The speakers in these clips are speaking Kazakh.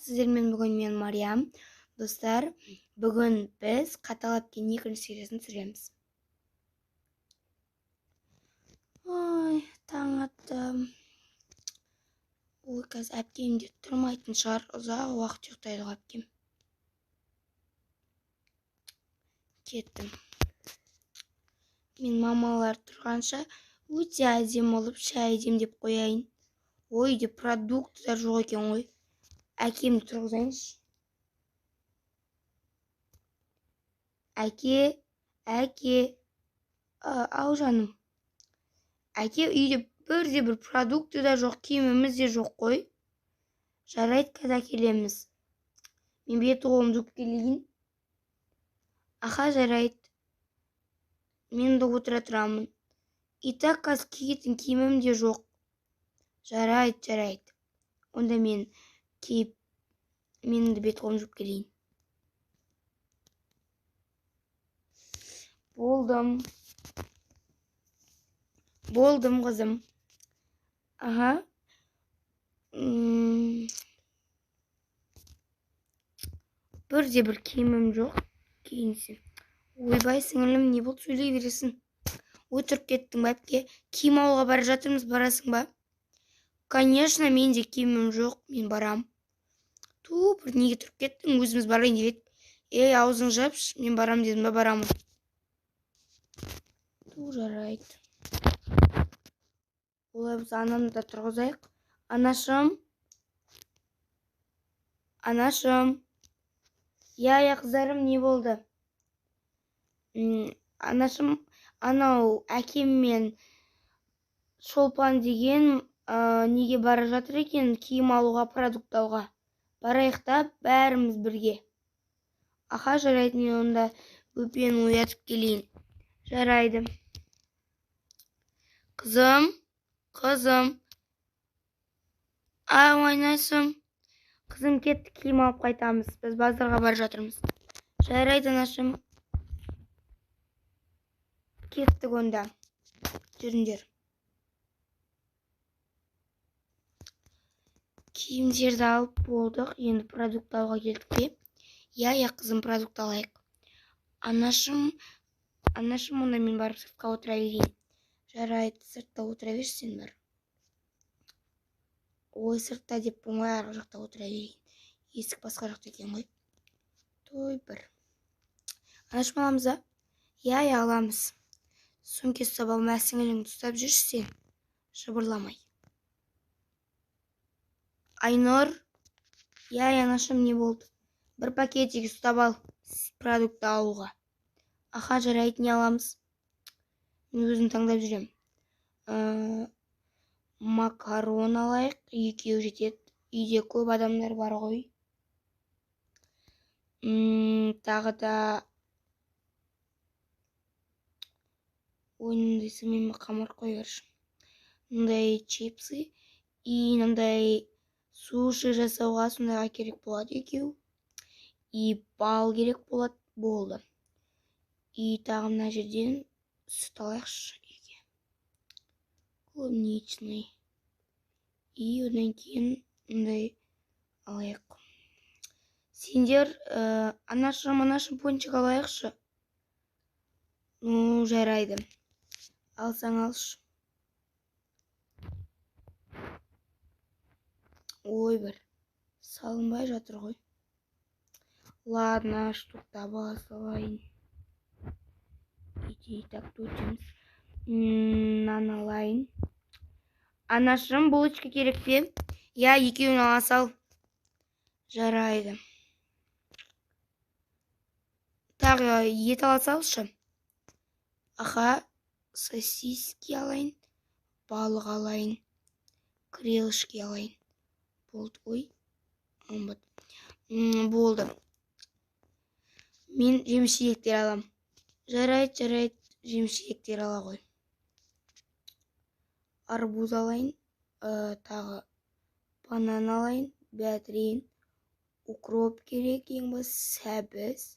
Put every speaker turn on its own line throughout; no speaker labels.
сіздермен бүгін мен Мариям. Достар, бүгін біз қаталап кен екінші сериясын түсіреміз. Ой, таң атты. Ой, қазір әпкем де тұрмайтын шығар, ұзақ уақыт ұйықтайды ғой әпкем. Кеттім. Мен мамалар тұрғанша өте әдемі болып шай демдеп қояйын. Ой, де продукттар жоқ екен ғой. Әкемді тұрғызайыншы. Әке, ау жаным. Әке, үйде бір продукты да жоқ, киіміміз де жоқ қой. Жарайды, қазір келеміз. Мен беті қолым жуып келейін. Аха, жарайды. Мен де отыра тұрамын. Итак, қазір киетін киімім де жоқ. Жарайды. Онда мен киіп, мен де беті қолым жуып келейін. Болдым, қызым. Аха. Бір киімім жоқ. Киінсем. Ойбай, сіңілім, не болды, сөйлей бересің? Отырып кеттің ба, әпке? Киім алуға бара жатырмыз, барасың ба? Конечно, менде киімім жоқ, мен барам. Бір неге тұрып кеттің, өзіміз барайын деп едік. Аузың жапшы, мен барам дедім ба, барамын. Жарайды. Олай болса, анамды да тұрғызайық. Анашым. Я, қыздарым, не болды? Анашым, анау әкем мен Шолпан деген неге бара жатыр екен, киім алуға, продукт алуға. Барайық та, бәріміз бірге. Аха, жарайды, мен онда өпені оятып келейін. Жарайды. Қызым. Ойнайсың. Қызым, кетті, киім алып қайтамыз. Біз базарға бара жатырмыз. Жарайды, анашым. Кеттік онда. Жүріңдер. Киімдерді алып болдық. Енді продукт алуға келдік пе? Я, қызым, продукт алайық. Анашым, онда мен барып сыртқа отыра берейін. Жарайды, сыртта отыра берші сен бар. Ой, сыртта деп оңай арғы жақта отыра берейін. Есік басқа жақта екен ғой. Бір. Анашым, аламыз ба? Я, аламыз. Сөмке ұстап ал, сіңіліңді ұстап жүрші сен. Жыбырламай. Айнұр. Я, анашым, не болды? Бір пакетик ұстап ал, продукты алуға. Аха, жарайды, не аламыз? Мен өзім таңдап жүрем. Макарон алайық, екеу жетеді. Үйде көп адамдар бар ғой. Тағы да ойнымдай сымен қамыр қойыршы. Мындай чипсы и мындай суши жасауға сондайға керек болады екеу. И бал керек болады, болды. И тағы мына жерден сүт алайықшы үйге. Клубничный. И одан кейін мындай алайық. Сендер анашым пончик алайықшы. Жарайды. Алсаң алшы. Ой, бір салынбай жатыр ғой. Ладно, штуктап алайын. И так өтеміз. Алайын. Анашым, булочка керек пе? Я, екеуін ала сал. Жарайды. Тағы ет ала салшы. Аха, сосиски алайын. Балық алайын. Крылышки алайын. Болды, ой. Болды. Мен жеміс-жидектер алам. Жарайды, жеміс-жидектер ала ғой. Арбуз алайын. Тағы банан алайын. Бәтірен. Укроп керек, ең бас сәбіз.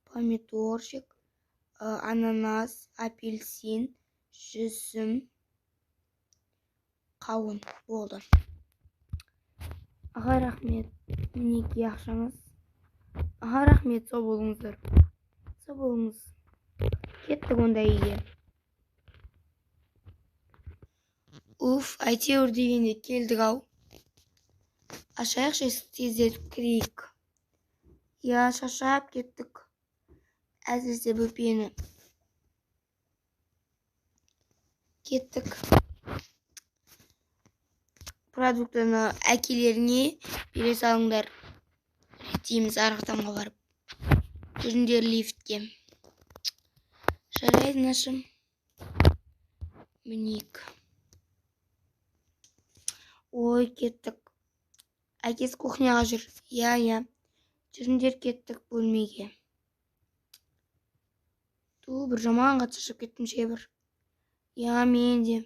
Помидорчик. Ананас. Апельсин. Жүзім. Қауын. Болды. Аға, рахмет. Мінеки ақшаңыз. Аға, рахмет. Сау болыңыздар. Сау болыңыз. Кеттік онда үйге. Уф, әйтеуір дегенде келдік ау. Ашайықшы есікті тездетіп кірейік. Я шаршап кеттік. Әсіресе бөпені. Кеттік. Продуктыны әкелеріне бере салыңдар. Реттейміз арықтамға барып. Жүріндер лифтке. Жарайды, нашым. Мінейік. Ой, кеттік. Әкесі кухняға жүр. Я. Жүріндер кеттік бөлмеге. Бір жаман қатты шашып кеттім шебір. Я, мен де.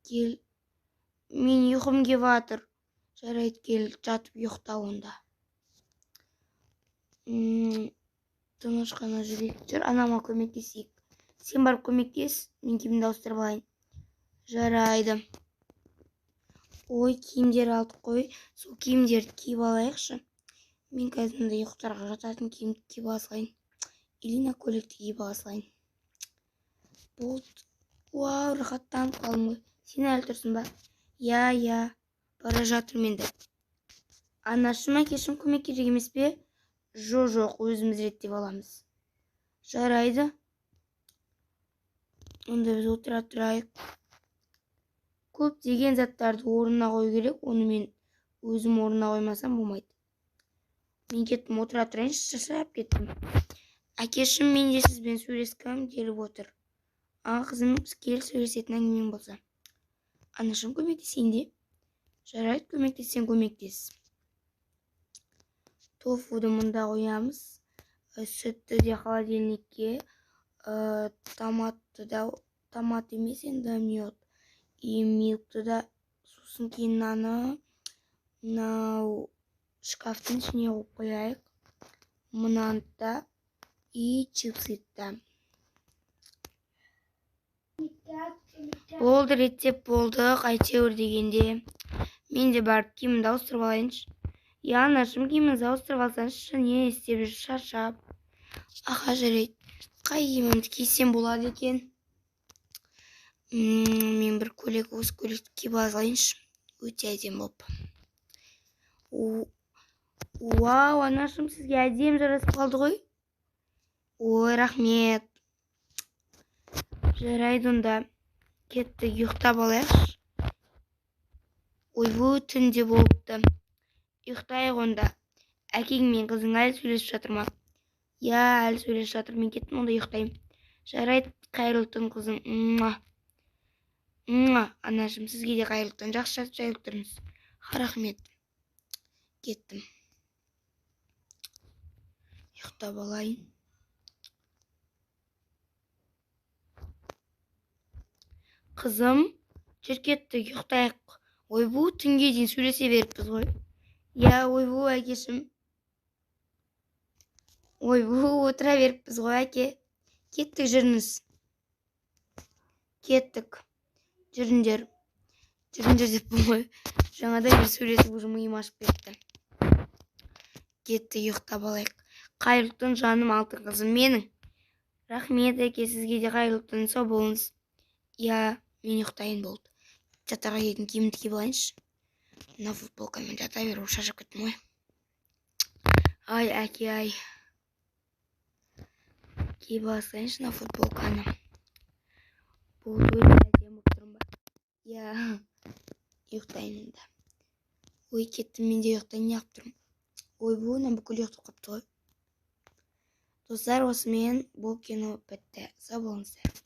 Кел. Мен ұйқым кеп жатыр. Жарайды, кел, жатып ұйықта онда. Тыныш қана жүрейік. Жүр, анама көмектесейік. Сен барып көмектес, мен киімді ауыстырып алайын. Жарайды. Ой, киімдер алдық қой. Сол киімдерді киіп алайықшы. Мен қазірде ұйықтарға жататын киімді киіп алайын. Илина көйлекті киіп алайын. Болды. Уау, рахаттанып қалдым ғой. Сен әлі тұрсың ба? Я. Бара жатыр менді. Анашым, әкешім көмек керек емес пе? Жоқ, өзіміз реттеп аламыз. Жарайды. Онда біз отыра тұрайық. Көп деген заттарды орнына қою керек. Оны мен өзім орнына қоймасам болмайды. Мен кеттім, отыра тұрайыншы, шаршап кеттім. Әкешім, мен де сізбен сөйлескім келіп отыр. Қызым, кел сөйлесетін әңгімең болса. Анашым, көмектесейін де. Жарайды, көмектессең көмектес. Тофуды мұнда қоямыз. Сүтті де холодильникке. Томат емес, енді мед. И милкті да, сосын кейін наны мынау шкафтың ішіне қойып қояйық. Мынаны да и чипсы да. Болды, реттеп болдық, әйтеуір дегенде. Мен де барып киімімді ауыстырып алайыншы. Я, анашым, киіміңізді ауыстырып алсаңызшы, не істеп жүр, шаршап. Аға, жарайды. Қай киімімді кисем болады екен? Мен бір көйлек, осы көйлекті киіп алайыншы. Өте әдемі болып. Уау, анашым, сізге әдемі жарасып қалды ғой. Ой, рахмет. Жарайды, онда кетті, ұйықтап алайықшы. Ой, түнде болыпты. Ұйықтайық онда. Әкең мен қызың әлі сөйлесіп жатыр ма? Я, әлі сөйлесіп жатыр. Мен кеттім, онда ұйықтайым. Жарайды, қайырлы түн, қызым. Анашым, сізге де қайырлы түн. Жақсы жатып жайлы тұрыңыз. Рахмет. Кеттім. Ұйықтап алайын. Қызым, жүр кеттік, ұйықтайық. Ойбу, түнге дейін сөйлесе беріппіз ғой. Я, ойбу, әкешім. Ойбу, отыра беріппіз ғой, әке. Кеттік, жүріңіз. Кеттік. Жүріңдер. Жүріңдер деп ғой. Жаңада бір сөйлесіп уже миым ашып кетті. Кеттік, ұйықтап алайық. Қайырлы түн, жаным, алтын қызым менің. Рахмет, әке, сізге де қайырлы түн, сау болыңыз. Я, мен ұйықтайын болды. Жатарға келген киімді киіп алайыншы. Мына футболкамен жата беріп шаршап кеттім ғой. Ай, әке, ай. Киіп алайыншы мына футболканы. Бұл өте әдемі болып тұрмын ба? Я, ұйықтайын енді. Ой, кеттім, мен де ұйықтайын, неғып тұрмын. Ой, бұны бүкіл ұйықтап қапты ғой. Достар, осымен бұл кино бітті. Сау болыңыздар.